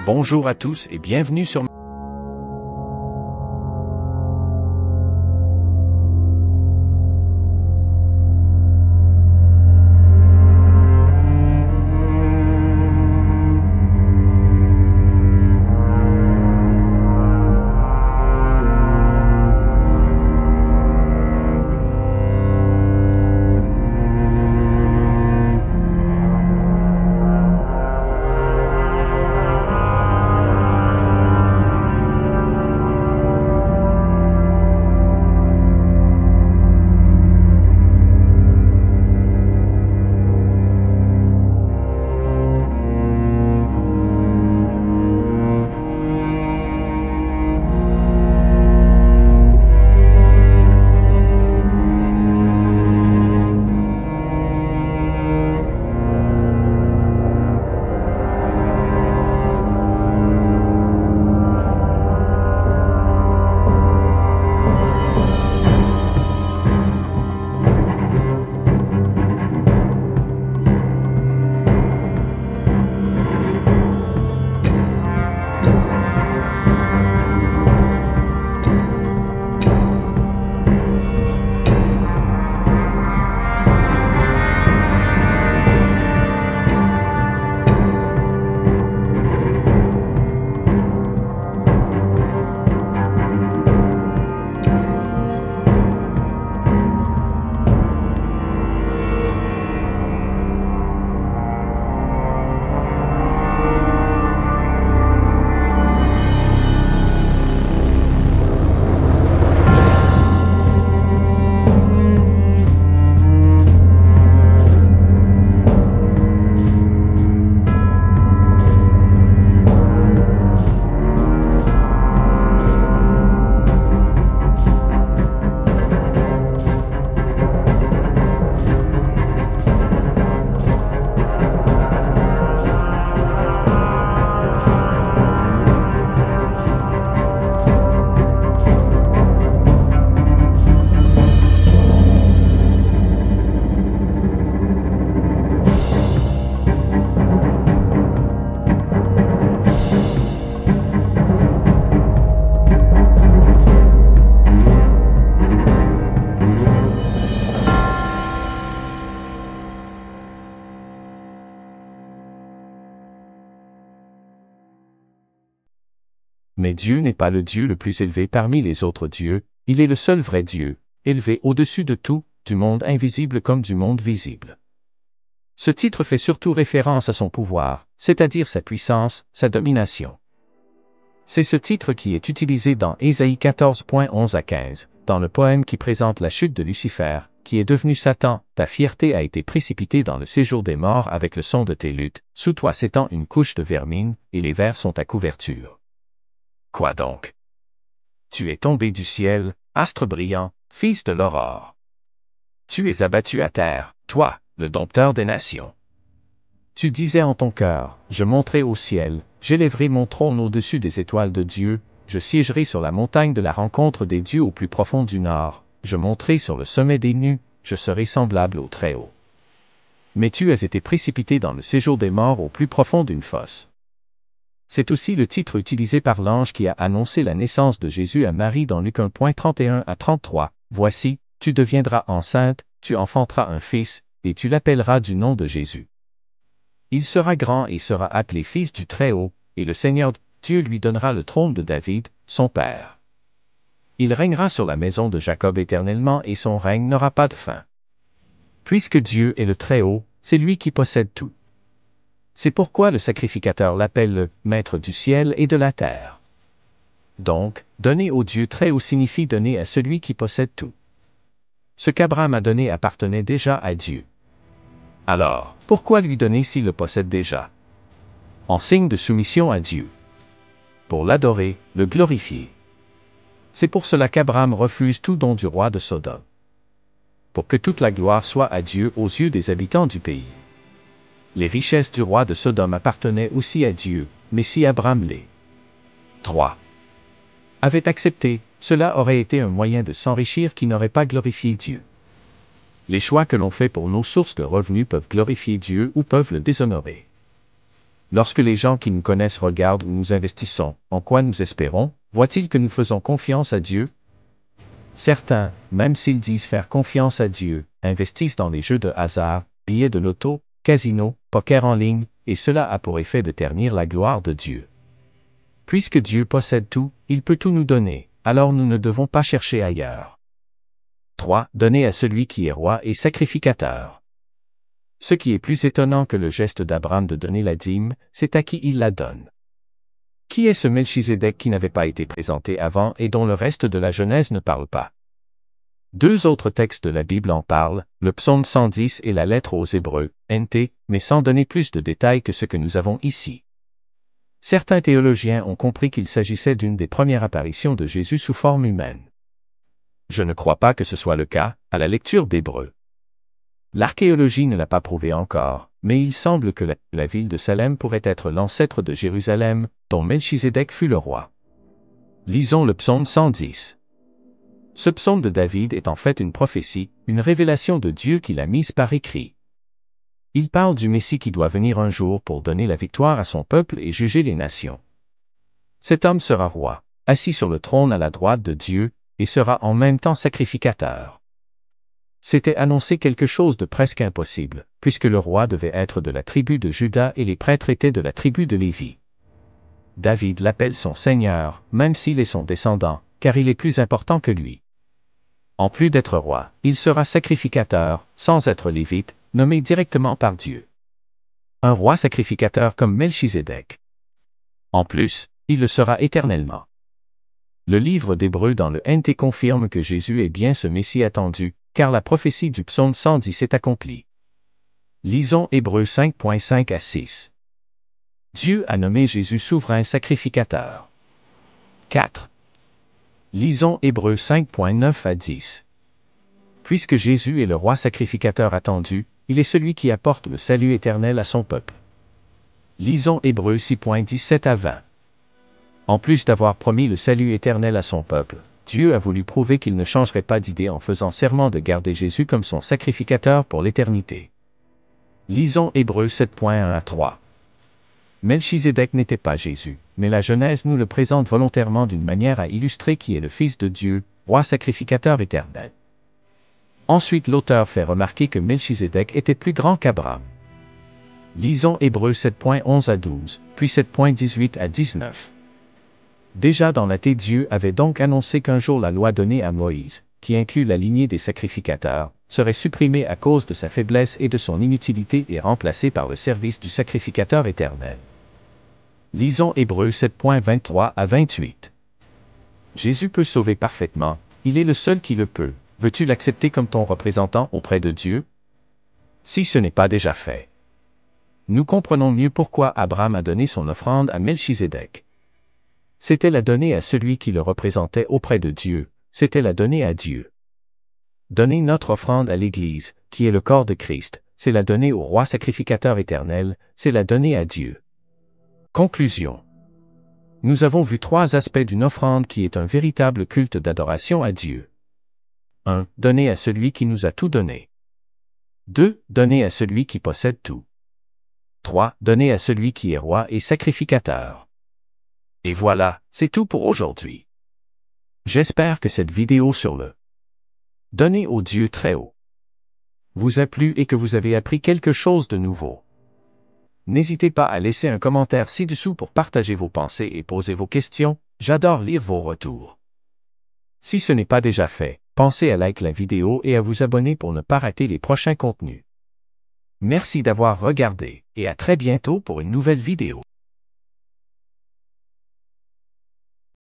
Bonjour à tous et bienvenue sur Mais Dieu n'est pas le Dieu le plus élevé parmi les autres dieux, il est le seul vrai Dieu, élevé au-dessus de tout, du monde invisible comme du monde visible. Ce titre fait surtout référence à son pouvoir, c'est-à-dire sa puissance, sa domination. C'est ce titre qui est utilisé dans Ésaïe 14.11 à 15, dans le poème qui présente la chute de Lucifer, qui est devenu Satan. Ta fierté a été précipitée dans le séjour des morts avec le son de tes luttes, sous toi s'étend une couche de vermine, et les vers sont ta couverture. Quoi donc? Tu es tombé du ciel, astre brillant, fils de l'aurore. Tu es abattu à terre, toi, le dompteur des nations. Tu disais en ton cœur, je monterai au ciel, j'élèverai mon trône au-dessus des étoiles de Dieu, je siégerai sur la montagne de la rencontre des dieux au plus profond du nord, je monterai sur le sommet des nues, je serai semblable au Très-Haut. Mais tu as été précipité dans le séjour des morts au plus profond d'une fosse. C'est aussi le titre utilisé par l'ange qui a annoncé la naissance de Jésus à Marie dans Luc 1.31 à 33. Voici, tu deviendras enceinte, tu enfanteras un fils, et tu l'appelleras du nom de Jésus. Il sera grand et sera appelé fils du Très-Haut, et le Seigneur Dieu lui donnera le trône de David, son père. Il régnera sur la maison de Jacob éternellement et son règne n'aura pas de fin. Puisque Dieu est le Très-Haut, c'est lui qui possède tout. C'est pourquoi le sacrificateur l'appelle le Maître du ciel et de la terre. Donc, donner au Dieu Très-Haut signifie donner à celui qui possède tout. Ce qu'Abraham a donné appartenait déjà à Dieu. Alors, pourquoi lui donner s'il le possède déjà? En signe de soumission à Dieu. Pour l'adorer, le glorifier. C'est pour cela qu'Abraham refuse tout don du roi de Sodome. Pour que toute la gloire soit à Dieu aux yeux des habitants du pays. Les richesses du roi de Sodome appartenaient aussi à Dieu, mais si Abraham les 3. avait accepté, cela aurait été un moyen de s'enrichir qui n'aurait pas glorifié Dieu. Les choix que l'on fait pour nos sources de revenus peuvent glorifier Dieu ou peuvent le déshonorer. Lorsque les gens qui nous connaissent regardent où nous investissons, en quoi nous espérons, voient-ils que nous faisons confiance à Dieu? Certains, même s'ils disent faire confiance à Dieu, investissent dans les jeux de hasard, billets de loto, casinos, poker en ligne, et cela a pour effet de ternir la gloire de Dieu. Puisque Dieu possède tout, il peut tout nous donner, alors nous ne devons pas chercher ailleurs. 3. Donner à celui qui est roi et sacrificateur. Ce qui est plus étonnant que le geste d'Abraham de donner la dîme, c'est à qui il la donne. Qui est ce Melchizedek qui n'avait pas été présenté avant et dont le reste de la Genèse ne parle pas? Deux autres textes de la Bible en parlent, le psaume 110 et la lettre aux Hébreux, NT, mais sans donner plus de détails que ce que nous avons ici. Certains théologiens ont compris qu'il s'agissait d'une des premières apparitions de Jésus sous forme humaine. Je ne crois pas que ce soit le cas, à la lecture d'Hébreux. L'archéologie ne l'a pas prouvé encore, mais il semble que la ville de Salem pourrait être l'ancêtre de Jérusalem, dont Melchizedek fut le roi. Lisons le psaume 110. Ce psaume de David est en fait une prophétie, une révélation de Dieu qu'il a mise par écrit. Il parle du Messie qui doit venir un jour pour donner la victoire à son peuple et juger les nations. Cet homme sera roi, assis sur le trône à la droite de Dieu, et sera en même temps sacrificateur. C'était annoncer quelque chose de presque impossible, puisque le roi devait être de la tribu de Juda et les prêtres étaient de la tribu de Lévi. David l'appelle son Seigneur, même s'il est son descendant, car il est plus important que lui. En plus d'être roi, il sera sacrificateur, sans être lévite, nommé directement par Dieu. Un roi sacrificateur comme Melchizedek. En plus, il le sera éternellement. Le livre d'Hébreux dans le NT confirme que Jésus est bien ce Messie attendu, car la prophétie du psaume 110 est accomplie. Lisons Hébreux 5.5 à 6. Dieu a nommé Jésus souverain sacrificateur. 4. Lisons Hébreux 5.9 à 10. Puisque Jésus est le roi sacrificateur attendu, il est celui qui apporte le salut éternel à son peuple. Lisons Hébreux 6.17 à 20. En plus d'avoir promis le salut éternel à son peuple, Dieu a voulu prouver qu'il ne changerait pas d'idée en faisant serment de garder Jésus comme son sacrificateur pour l'éternité. Lisons Hébreux 7.1 à 3. Melchizedek n'était pas Jésus, mais la Genèse nous le présente volontairement d'une manière à illustrer qui est le Fils de Dieu, roi sacrificateur éternel. Ensuite l'auteur fait remarquer que Melchizedek était plus grand qu'Abraham. Lisons Hébreux 7.11 à 12, puis 7.18 à 19. Déjà dans la Thé, Dieu avait donc annoncé qu'un jour la loi donnée à Moïse, qui inclut la lignée des sacrificateurs, serait supprimée à cause de sa faiblesse et de son inutilité et remplacée par le service du sacrificateur éternel. Lisons Hébreux 7.23 à 28. Jésus peut sauver parfaitement, il est le seul qui le peut. Veux-tu l'accepter comme ton représentant auprès de Dieu? Si ce n'est pas déjà fait. Nous comprenons mieux pourquoi Abraham a donné son offrande à Melchizedek. C'était la donner à celui qui le représentait auprès de Dieu, c'était la donner à Dieu. Donner notre offrande à l'Église, qui est le corps de Christ, c'est la donner au roi sacrificateur éternel, c'est la donner à Dieu. Conclusion. Nous avons vu trois aspects d'une offrande qui est un véritable culte d'adoration à Dieu. 1. Donner à celui qui nous a tout donné. 2. Donner à celui qui possède tout. 3. Donner à celui qui est roi et sacrificateur. Et voilà, c'est tout pour aujourd'hui. J'espère que cette vidéo sur le Donner au Dieu très haut vous a plu et que vous avez appris quelque chose de nouveau. N'hésitez pas à laisser un commentaire ci-dessous pour partager vos pensées et poser vos questions, j'adore lire vos retours. Si ce n'est pas déjà fait, pensez à liker la vidéo et à vous abonner pour ne pas rater les prochains contenus. Merci d'avoir regardé, et à très bientôt pour une nouvelle vidéo.